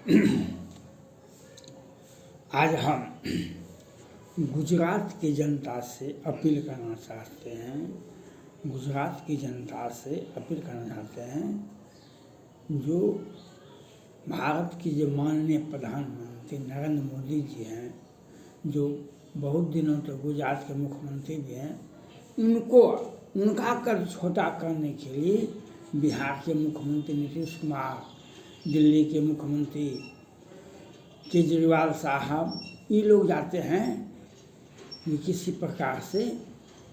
आज हम गुजरात की जनता से अपील करना चाहते हैं। गुजरात की जनता से अपील करना चाहते हैं जो भारत की जो माननीय प्रधानमंत्री नरेंद्र मोदी जी हैं, जो बहुत दिनों तक गुजरात के मुख्यमंत्री भी हैं, उनका कर्ज छोटा करने के लिए बिहार के मुख्यमंत्री नीतीश कुमार, दिल्ली के मुख्यमंत्री केजरीवाल साहब, ये लोग जाते हैं कि किसी प्रकार से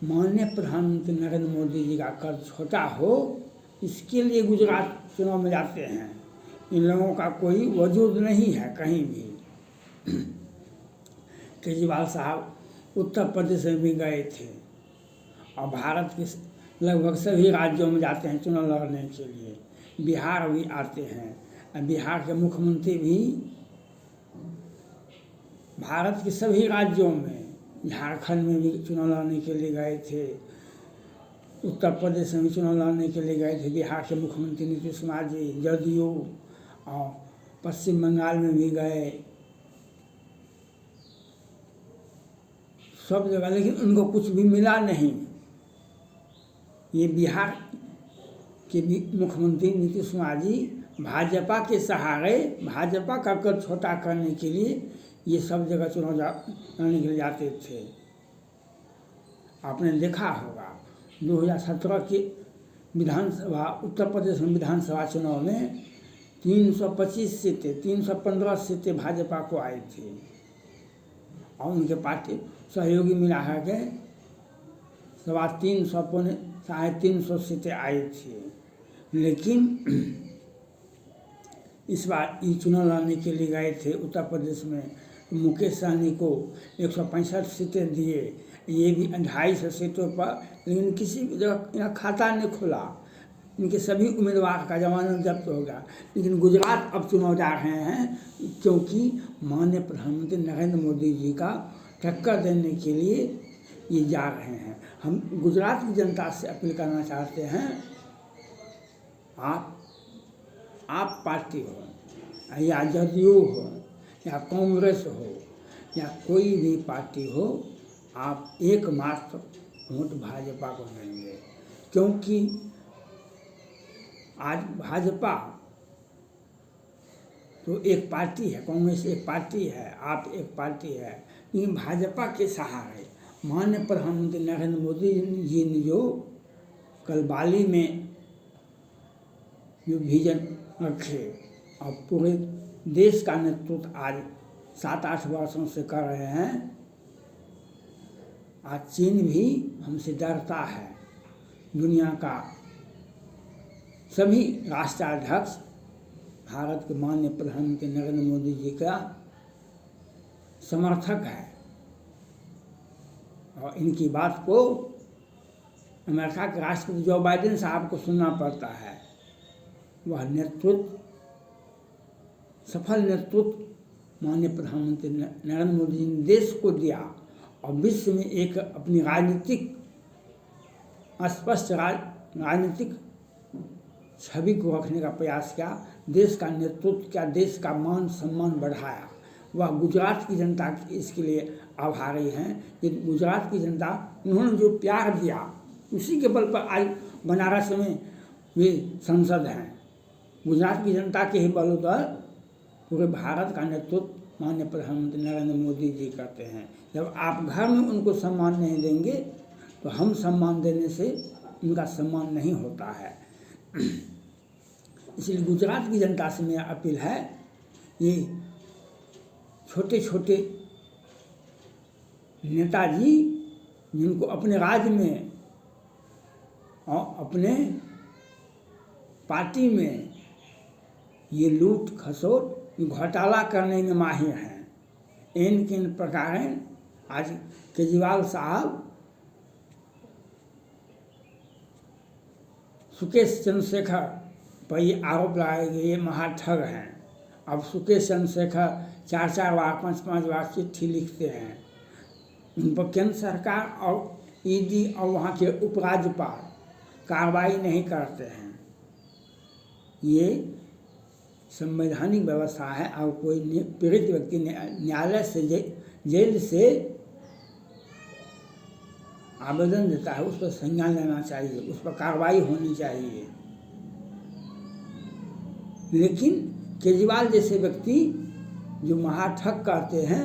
माननीय प्रधानमंत्री नरेंद्र मोदी जी का कर्ज छोटा हो, इसके लिए गुजरात चुनाव में जाते हैं। इन लोगों का कोई वजूद नहीं है कहीं भी। केजरीवाल साहब उत्तर प्रदेश में भी गए थे और भारत के लगभग सभी राज्यों में जाते हैं चुनाव लड़ने के लिए। बिहार भी आते हैं। बिहार के मुख्यमंत्री भी भारत के सभी राज्यों में, झारखंड में भी चुनाव लड़ने के लिए गए थे, उत्तर प्रदेश में भी चुनाव लड़ने के लिए गए थे बिहार के मुख्यमंत्री नीतीश कुमार जी, जदयू, और पश्चिम बंगाल में भी गए, सब जगह, लेकिन उनको कुछ भी मिला नहीं। ये बिहार के मुख्यमंत्री नीतीश कुमार जी भाजपा के सहारे, भाजपा का कर्ज छोटा करने के लिए ये सब जगह चुनाव लड़ने के लिए जाते थे। आपने देखा होगा 2017 के विधानसभा, उत्तर प्रदेश में विधानसभा चुनाव में 325 सीटें, 315 सीटें भाजपा को आई थी और उनके पार्टी सहयोगी मिला है के 325 पौने 350 सीटें आई थी। लेकिन इस बार ये चुनाव लड़ने के लिए गए थे उत्तर प्रदेश में, मुकेश सहनी को 165 सीटें दिए, ये भी 250 सीटों पर, लेकिन किसी जगह यहाँ खाता नहीं खुला। इनके सभी उम्मीदवार का जमानत जब्त हो गया। लेकिन गुजरात अब चुनाव जा रहे हैं क्योंकि माननीय प्रधानमंत्री नरेंद्र मोदी जी का टक्कर देने के लिए ये जा रहे हैं। हम गुजरात की जनता से अपील करना चाहते हैं, आप पार्टी हो या जदयू हो या कांग्रेस हो या कोई भी पार्टी हो, आप एकमात्र वोट भाजपा को देंगे। क्योंकि आज भाजपा तो एक पार्टी है, कांग्रेस एक पार्टी है, आप एक पार्टी है, लेकिन भाजपा के सहारे माननीय प्रधानमंत्री नरेंद्र मोदी जी ने जो कल बाली में जो विजन रखे और पूरे देश का नेतृत्व आज 7-8 वर्षों से कर रहे हैं। आज चीन भी हमसे डरता है। दुनिया का सभी राष्ट्राध्यक्ष भारत के माननीय प्रधानमंत्री नरेंद्र मोदी जी का समर्थक है और इनकी बात को अमेरिका के राष्ट्रपति जो बाइडेन साहब को सुनना पड़ता है। वह नेतृत्व, सफल नेतृत्व माननीय प्रधानमंत्री नरेंद्र मोदी जी ने देश को दिया और विश्व में एक अपनी राजनीतिक स्पष्ट राजनीतिक छवि को रखने का प्रयास किया, देश का नेतृत्व किया, देश का मान सम्मान बढ़ाया। वह गुजरात की जनता इसके लिए आभारी हैं कि गुजरात की जनता, उन्होंने जो प्यार दिया उसी के बल पर आज बनारस में वे सांसद हैं। गुजरात की जनता के ही बल पर पूरे भारत का नेतृत्व माननीय प्रधानमंत्री नरेंद्र मोदी जी करते हैं। जब आप घर में उनको सम्मान नहीं देंगे तो हम सम्मान देने से उनका सम्मान नहीं होता है। इसलिए गुजरात की जनता से मेरा अपील है, ये छोटे छोटे नेताजी जिनको अपने राज्य में और अपने पार्टी में ये लूट खसोट घोटाला करने में माहिर हैं, इन प्रकार आज केजरीवाल साहब सुकेश चंद्रशेखर पर ये आरोप लगाए गए, ये महाठग हैं। अब सुकेश चंद्रशेखर 4-4 बार 5-5 बार चिट्ठी लिखते हैं, उन पर केंद्र सरकार और ईडी और वहाँ के उपराज्यपाल कार्रवाई नहीं करते हैं। ये संवैधानिक व्यवस्था है। और कोई पीड़ित व्यक्ति न्यायालय से जेल से आवेदन देता है, उस पर संज्ञान लेना चाहिए, उस पर कार्रवाई होनी चाहिए। लेकिन केजरीवाल जैसे व्यक्ति जो महाठग करते हैं,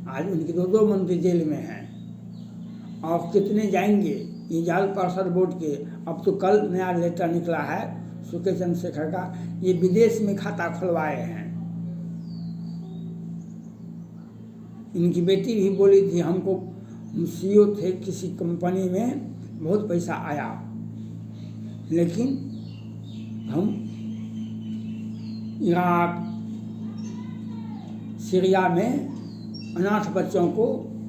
आज उनके 2 मंत्री जेल में हैं और कितने जाएंगे। ये जल परिषद बोर्ड के अब तो कल नया लेटर निकला है सुकेश चंद्रशेखर का, ये विदेश में खाता खुलवाए हैं। इनकी बेटी भी बोली थी, हमको CEO थे किसी कंपनी में, बहुत पैसा आया, लेकिन हम इराक सीरिया में अनाथ बच्चों को,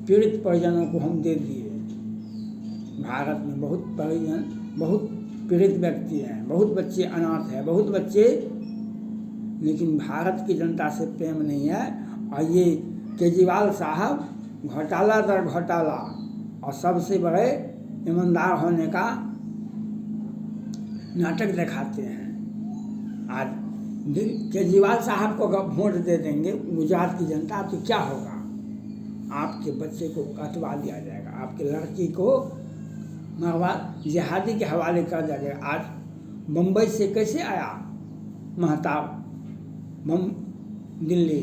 पीड़ित परिजनों को हम दे दिए। भारत में बहुत परिजन, बहुत पीड़ित व्यक्ति हैं, बहुत बच्चे अनाथ हैं, बहुत बच्चे, लेकिन भारत की जनता से प्रेम नहीं है। और ये केजरीवाल साहब घोटाला दर घोटाला और सबसे बड़े ईमानदार होने का नाटक दिखाते हैं। आज केजरीवाल साहब को अगर वोट दे देंगे गुजरात की जनता, तो क्या होगा? आपके बच्चे को कटवा दिया जाएगा, आपके लड़की को मरवा जिहादी के हवाले कर दिया जाएगा। आज बम्बई से कैसे आया महताब दिल्ली,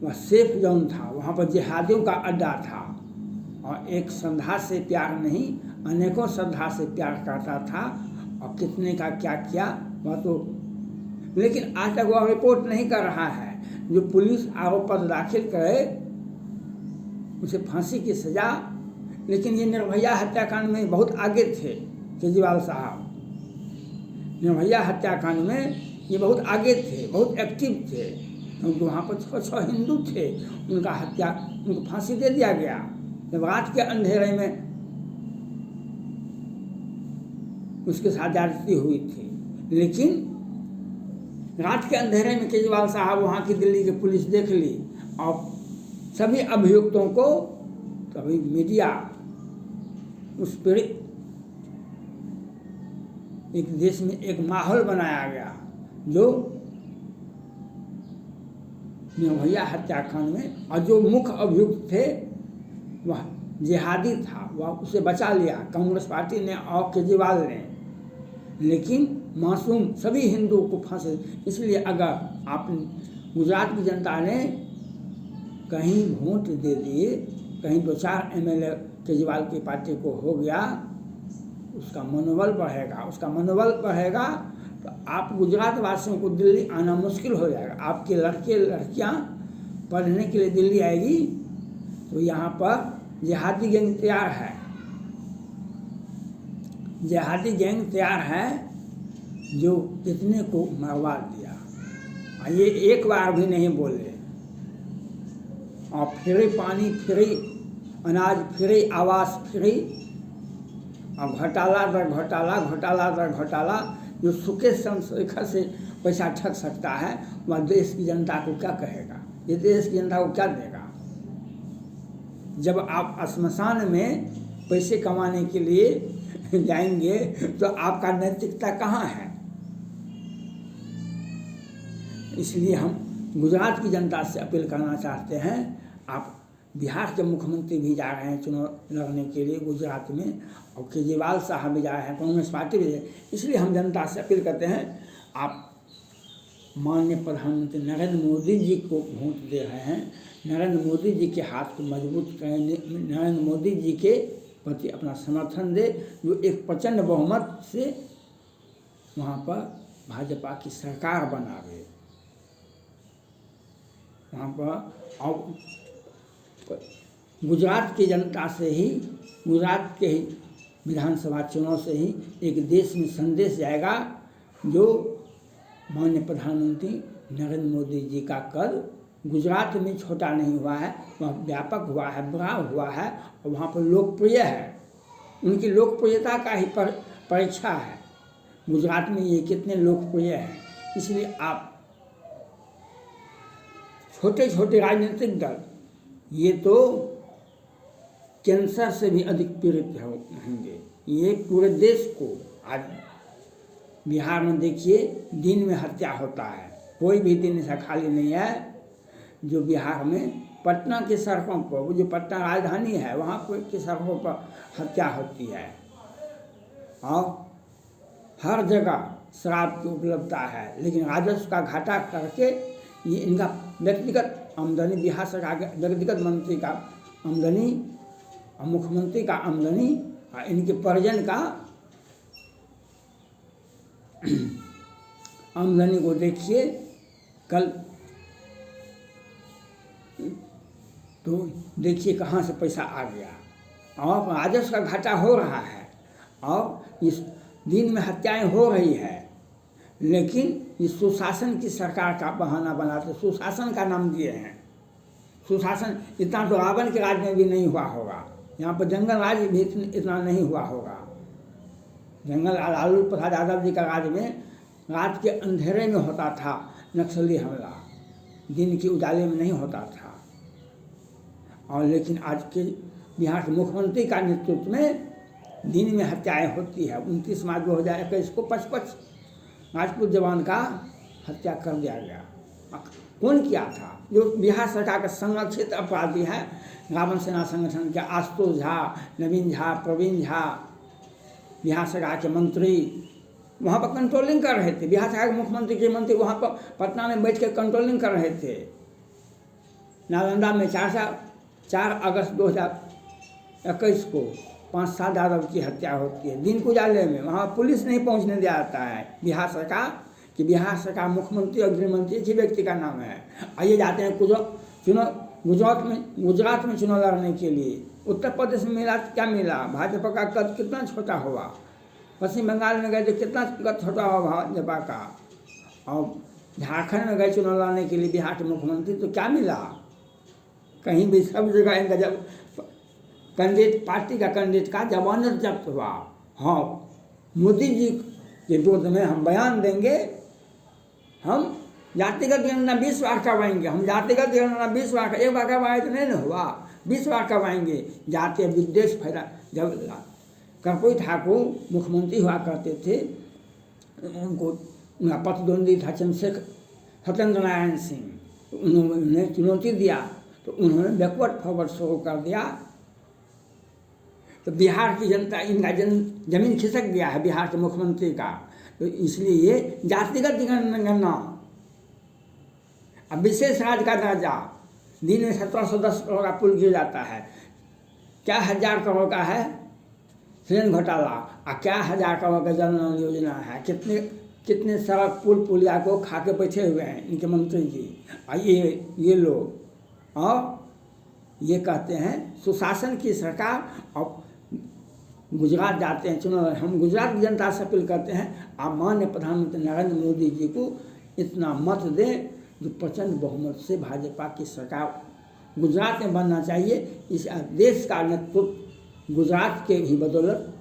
वह सेफ जोन था, वहाँ पर जिहादियों का अड्डा था। और एक श्रद्धा से प्यार नहीं, अनेकों श्रद्धा से प्यार करता था, और कितने का क्या किया वह तो, लेकिन आज तक वह रिपोर्ट नहीं कर रहा है। जो पुलिस आरोप पत्र दाखिल करे उसे फांसी की सजा, लेकिन ये निर्भया हत्याकांड में बहुत आगे थे केजरीवाल साहब। निर्भया हत्याकांड में ये बहुत आगे थे, बहुत एक्टिव थे, क्योंकि वहाँ पर 6 हिंदू थे, उनको फांसी दे दिया गया जब रात के अंधेरे में उसके साथ ज्यादती हुई थी। लेकिन रात के अंधेरे में केजरीवाल साहब वहाँ की दिल्ली की पुलिस देख ली और सभी अभियुक्तों को, तभी मीडिया उस पीड़ित, एक देश में एक माहौल बनाया गया जो निर्भया हत्याकांड में, और जो मुख्य अभियुक्त थे वह जिहादी था, वह उसे बचा लिया कांग्रेस पार्टी ने और केजरीवाल ने। लेकिन मासूम सभी हिंदुओं को फांसी। इसलिए अगर आप गुजरात की जनता ने कहीं वोट दे दिए, कहीं 2-4 MLA केजरीवाल की पार्टी को हो गया, उसका मनोबल बढ़ेगा, उसका मनोबल बढ़ेगा तो आप गुजरात वासियों को दिल्ली आना मुश्किल हो जाएगा। आपके लड़के लड़कियां पढ़ने के लिए दिल्ली आएगी तो यहाँ पर जिहादी गैंग तैयार है, जिहादी गैंग तैयार है जो कितने को मरवा दिया। ये एक बार भी नहीं बोले, और फ्री पानी फ्री, अनाज फ्री, आवास फ्री, और घोटाला दर घोटाला, घोटाला दर घोटाला। जो सुकेश चंद्रशेखर से पैसा ठग सकता है वह देश की जनता को क्या कहेगा? ये देश की जनता को क्या देगा? जब आप श्मशान में पैसे कमाने के लिए जाएंगे तो आपका नैतिकता कहाँ है? इसलिए हम गुजरात की जनता से अपील करना चाहते हैं, आप बिहार के मुख्यमंत्री भी जा रहे हैं चुनाव लड़ने के लिए गुजरात में, और केजरीवाल साहब भी जा रहे हैं, कांग्रेस पार्टी भी। इसलिए हम जनता से अपील करते हैं, आप माननीय प्रधानमंत्री नरेंद्र मोदी जी को वोट दे रहे हैं, नरेंद्र मोदी जी के हाथ को मजबूत करें, नरेंद्र मोदी जी के प्रति अपना समर्थन दे, जो एक प्रचंड बहुमत से वहाँ पर भाजपा की सरकार बनावे। वहाँ पर और गुजरात की जनता से ही, गुजरात के ही विधानसभा चुनाव से ही एक देश में संदेश जाएगा, जो माननीय प्रधानमंत्री नरेंद्र मोदी जी का कद गुजरात में छोटा नहीं हुआ है, वह व्यापक हुआ है, बड़ा हुआ है, और वहाँ पर लोकप्रिय है। उनकी लोकप्रियता का ही परीक्षा है गुजरात में ये कितने लोकप्रिय हैं। इसलिए आप छोटे छोटे राजनीतिक दल, ये तो कैंसर से भी अधिक पीड़ित होंगे। ये पूरे देश को, आज बिहार में देखिए दिन में हत्या होता है, कोई भी दिन ऐसा खाली नहीं है जो बिहार में पटना की सड़कों पर, वो जो पटना राजधानी है वहाँ पर की सड़कों पर हत्या होती है और हर जगह शराब की उपलब्धता है। लेकिन राजस्व का घाटा करके ये इनका व्यक्तिगत आमदनी, बिहार सरकार के व्यक्तिगत मंत्री का आमदनी और मुख्यमंत्री का आमदनी और इनके परिजन का आमदनी को देखिए। कल तो देखिए कहाँ से पैसा आ गया और राजस्व का घाटा हो रहा है और इस दिन में हत्याएं हो रही है। लेकिन इस सुशासन की सरकार का बहाना बनाते, सुशासन का नाम दिए हैं। सुशासन इतना तो रावण के राज में भी नहीं हुआ होगा, यहाँ पर जंगल राज भी इतना नहीं हुआ होगा। जंगल लालू प्रसाद यादव जी का राज में रात के अंधेरे में होता था नक्सली हमला, दिन के उजाले में नहीं होता था। और लेकिन आज के बिहार के मुख्यमंत्री का नेतृत्व में दिन में हत्याएं होती है। 29 मार्च 2021 को 55 राजपूत जवान का हत्या कर दिया गया। कौन किया था? जो बिहार सरकार का संरक्षित अपराधी है, रावण सेना संगठन के आशुतोष झा, नवीन झा, प्रवीण झा, बिहार सरकार के मंत्री वहाँ पर कंट्रोलिंग कर रहे थे। बिहार सरकार के मुख्यमंत्री के मंत्री वहाँ पर पटना में बैठ के कंट्रोलिंग कर रहे थे। नालंदा में 4 अगस्त 2021 को 5 साल यादव की हत्या होती है दिन उजाले में। वहाँ पुलिस नहीं पहुँचने दिया जाता है। बिहार सरकार कि बिहार सरकार मुख्यमंत्री और गृह मंत्री एक ही व्यक्ति का नाम है। आइए जाते हैं गुजरात में चुनाव लड़ने के लिए। उत्तर प्रदेश में मिला क्या मिला? भाजपा का कद कितना छोटा हुआ। पश्चिम बंगाल में गए तो कितना कद छोटा हुआ भाजपा का। और झारखंड में गए चुनाव लड़ने के लिए बिहार के मुख्यमंत्री, तो क्या मिला? कहीं भी सब जगह इनका जब कैंडिडेट, पार्टी का कैंडिडेट का जमानत जब्त हुआ। हाँ, मोदी जी के विरोध में हम बयान देंगे, हम जातिगत जनगणना 20 बार करवाएंगे। हम जातिगत जनगणना 20 बार का, एक बार करवाए तो नहीं ना हुआ, 20 बार करवाएंगे। जातीय विद्वेष फैला। जब कर्पूरी ठाकुर मुख्यमंत्री हुआ करते थे, उनको उनका प्रतिद्वंदी था सत्येंद्र नारायण सिंह। उन्होंने चुनौती दिया तो उन्होंने बैकवर्ड फॉरवर्ड शुरू कर दिया। तो बिहार की जनता, इनका जमीन खिसक गया है बिहार के मुख्यमंत्री का। तो इसलिए ये जातिगत जनगणना, अब विशेष राज्य का दर्जा, दिन में 1710 करोड़ का पुल गिर जाता है। क्या 1000 करोड़ का है ट्रेन घोटाला, और क्या 1000 करोड़ का जन धन योजना है। कितने सड़क पुल पुलिया को खा के बैठे हुए हैं इनके मंत्री जी। और ये लोग और ये कहते हैं सुशासन की सरकार। और गुजरात जाते हैं चुनाव। हम गुजरात की जनता से अपील करते हैं, आप माननीय प्रधानमंत्री नरेंद्र मोदी जी को इतना मत दें जो प्रचंड बहुमत से भाजपा की सरकार गुजरात में बनना चाहिए। इस देश का नेतृत्व गुजरात के ही बदौलत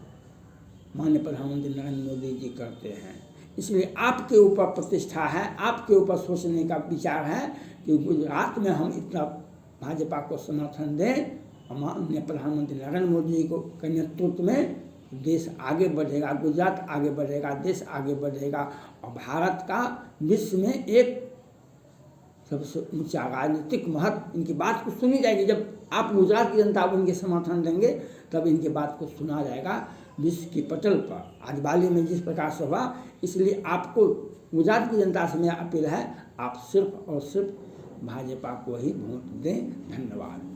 माननीय प्रधानमंत्री नरेंद्र मोदी जी करते हैं। इसलिए आपके ऊपर प्रतिष्ठा है, आपके ऊपर सोचने का विचार है कि गुजरात में हम इतना भाजपा को समर्थन दें। माननीय प्रधानमंत्री नरेंद्र मोदी जी को के नेतृत्व में देश आगे बढ़ेगा, गुजरात आगे बढ़ेगा, देश आगे बढ़ेगा और भारत का विश्व में एक सबसे ऊंचा राजनीतिक महत्व, इनकी बात को सुनी जाएगी। जब आप गुजरात की जनता को इनके समर्थन देंगे तब इनकी बात को सुना जाएगा विश्व की पटल पर। आज बाली में जिस प्रकार से हुआ, इसलिए आपको गुजरात की जनता से मेरा अपील है, आप सिर्फ और सिर्फ भाजपा को ही वोट दें। धन्यवाद।